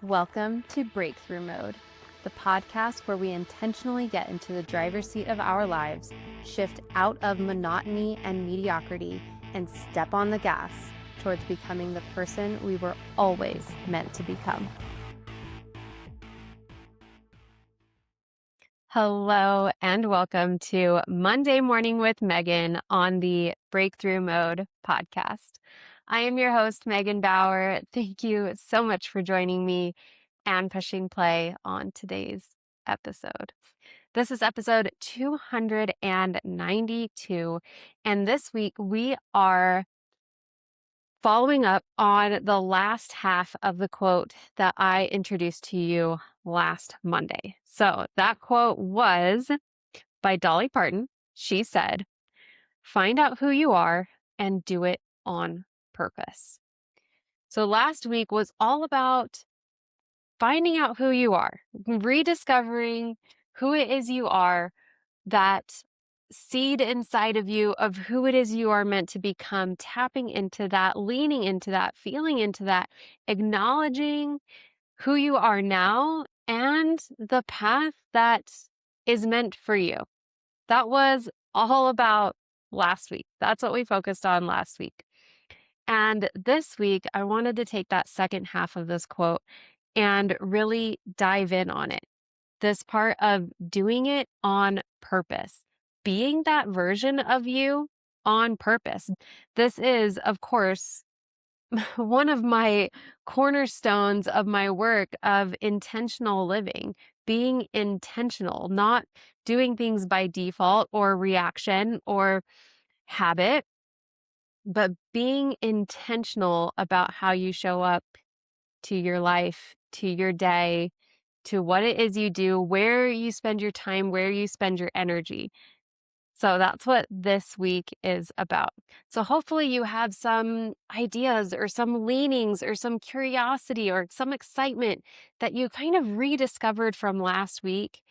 Welcome to Breakthrough Mode, the podcast where we intentionally get into the driver's seat of our lives, shift out of monotony and mediocrity, and step on the gas towards becoming the person we were always meant to become. Hello and welcome to Monday Morning with Megan on the Breakthrough Mode podcast. I am your host, Megan Bauer. Thank you so much for joining me and pushing play on today's episode. This is episode 292, and this week we are following up on the last half of the quote that I introduced to you last Monday. So that quote was by Dolly Parton. She said, "Find out who you are and do it on purpose." So last week was all about finding out who you are, rediscovering who it is you are, that seed inside of you of who it is you are meant to become, tapping into that, leaning into that, feeling into that, acknowledging who you are now and the path that is meant for you. That was all about last week. That's what we focused on last week. And this week, I wanted to take that second half of this quote and really dive in on it. This part of doing it on purpose, being that version of you on purpose. This is, of course, one of my cornerstones of my work of intentional living, being intentional, not doing things by default or reaction or habit, but being intentional about how you show up to your life, to your day, to what it is you do, where you spend your time, where you spend your energy. So that's what this week is about. So hopefully you have some ideas or some leanings or some curiosity or some excitement that you kind of rediscovered from last week.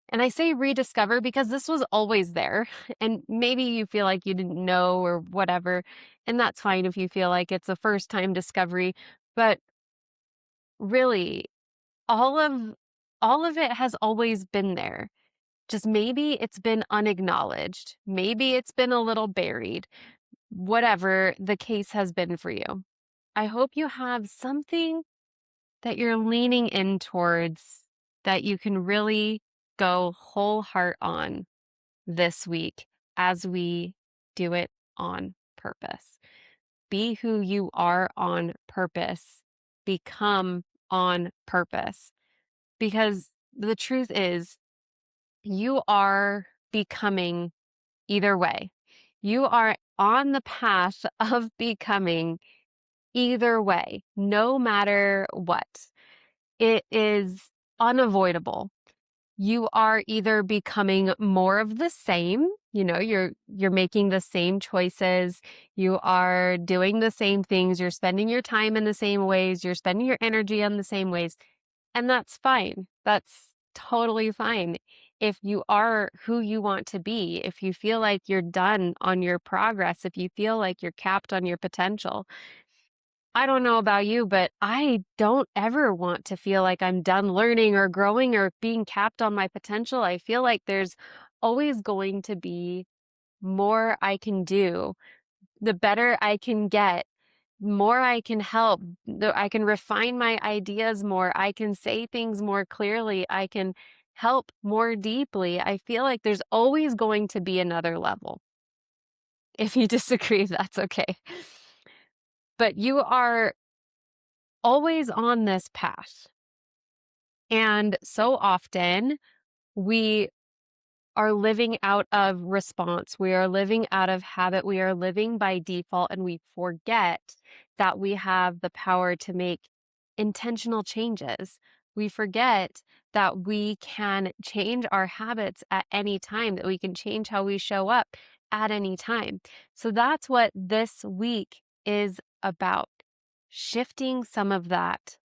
And I say rediscover because this was always there. And maybe you feel like you didn't know or whatever. And that's fine if you feel like it's a first time discovery. But really, all of it has always been there. Just maybe it's been unacknowledged. Maybe it's been a little buried, whatever the case has been for you. I hope you have something that you're leaning in towards that you can really go whole heart on this week as we do it on purpose. Be who you are on purpose. Become on purpose. Because the truth is, you are becoming either way. You are on the path of becoming either way, no matter what. It is unavoidable. You are either becoming more of the same, you're making the same choices, you are doing the same things, you're spending your time in the same ways, you're spending your energy on the same ways, and that's fine. That's totally fine. If you are who you want to be, if you feel like you're done on your progress, if you feel like you're capped on your potential, I don't know about you, but I don't ever want to feel like I'm done learning or growing or being capped on my potential. I feel like there's always going to be more I can do, the better I can get, more I can help, I can refine my ideas more, I can say things more clearly, I can help more deeply. I feel like there's always going to be another level. If you disagree, that's okay. But you are always on this path. And so often we are living out of response. We are living out of habit. We are living by default, and we forget that we have the power to make intentional changes. We forget that we can change our habits at any time, that we can change how we show up at any time. So that's what this week is about, shifting some of that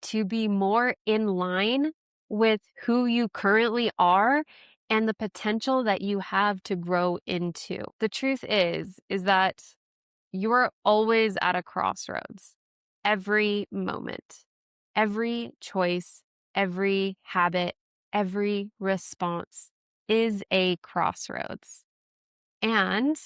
to be more in line with who you currently are and the potential that you have to grow into. The truth is that you're always at a crossroads every moment. Every choice, every habit, every response is a crossroads. And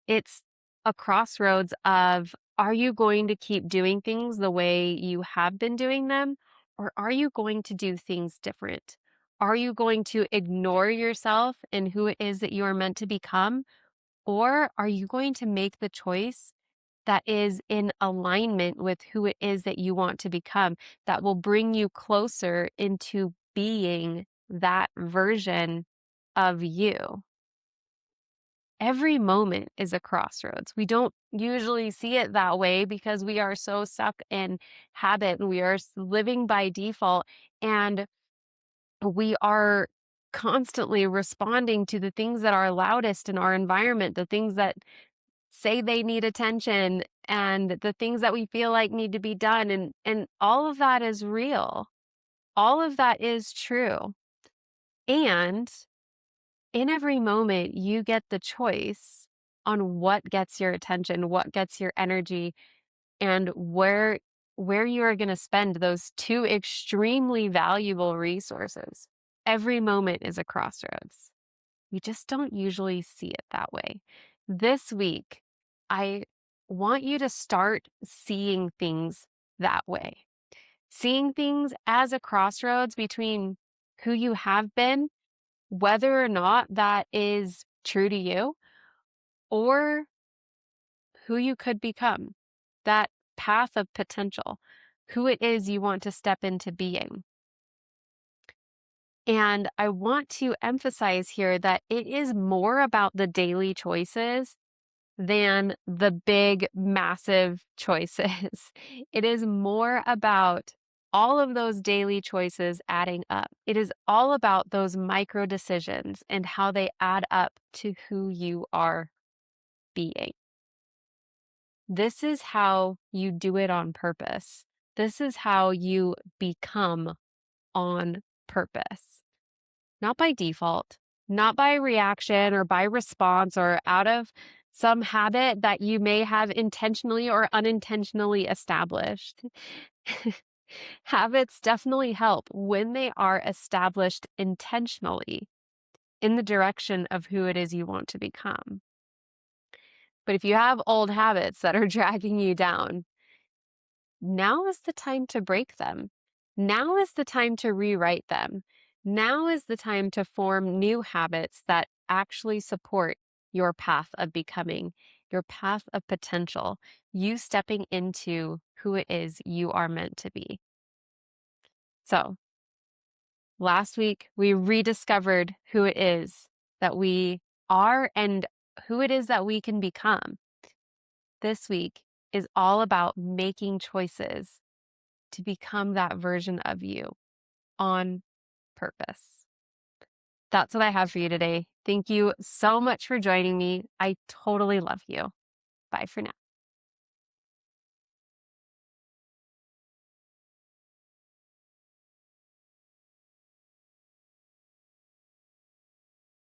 it's a crossroads of, are you going to keep doing things the way you have been doing them? Or are you going to do things different? Are you going to ignore yourself and who it is that you are meant to become? Or are you going to make the choice that is in alignment with who it is that you want to become, that will bring you closer into being that version of you? Every moment is a crossroads. We don't usually see it that way because we are so stuck in habit and we are living by default, and we are constantly responding to the things that are loudest in our environment, the things that say they need attention and the things that we feel like need to be done, and all of that is real. All of that is true. And in every moment, you get the choice on what gets your attention, what gets your energy, and where you are going to spend those two extremely valuable resources. Every moment is a crossroads. We just don't usually see it that way. This week, I want you to start seeing things that way. Seeing things as a crossroads between who you have been, whether or not that is true to you, or who you could become, that path of potential, who it is you want to step into being. And I want to emphasize here that it is more about the daily choices than the big, massive choices. It is more about all of those daily choices adding up. It is all about those micro decisions and how they add up to who you are being. This is how you do it on purpose. This is how you become on purpose. Not by default, not by reaction or by response or out of some habit that you may have intentionally or unintentionally established. Habits definitely help when they are established intentionally in the direction of who it is you want to become. But if you have old habits that are dragging you down, now is the time to break them. Now is the time to rewrite them. Now is the time to form new habits that actually support your path of becoming, your path of potential, you stepping into who it is you are meant to be. So, last week we rediscovered who it is that we are and who it is that we can become. This week is all about making choices to become that version of you on purpose. That's what I have for you today. Thank you so much for joining me. I totally love you. Bye for now.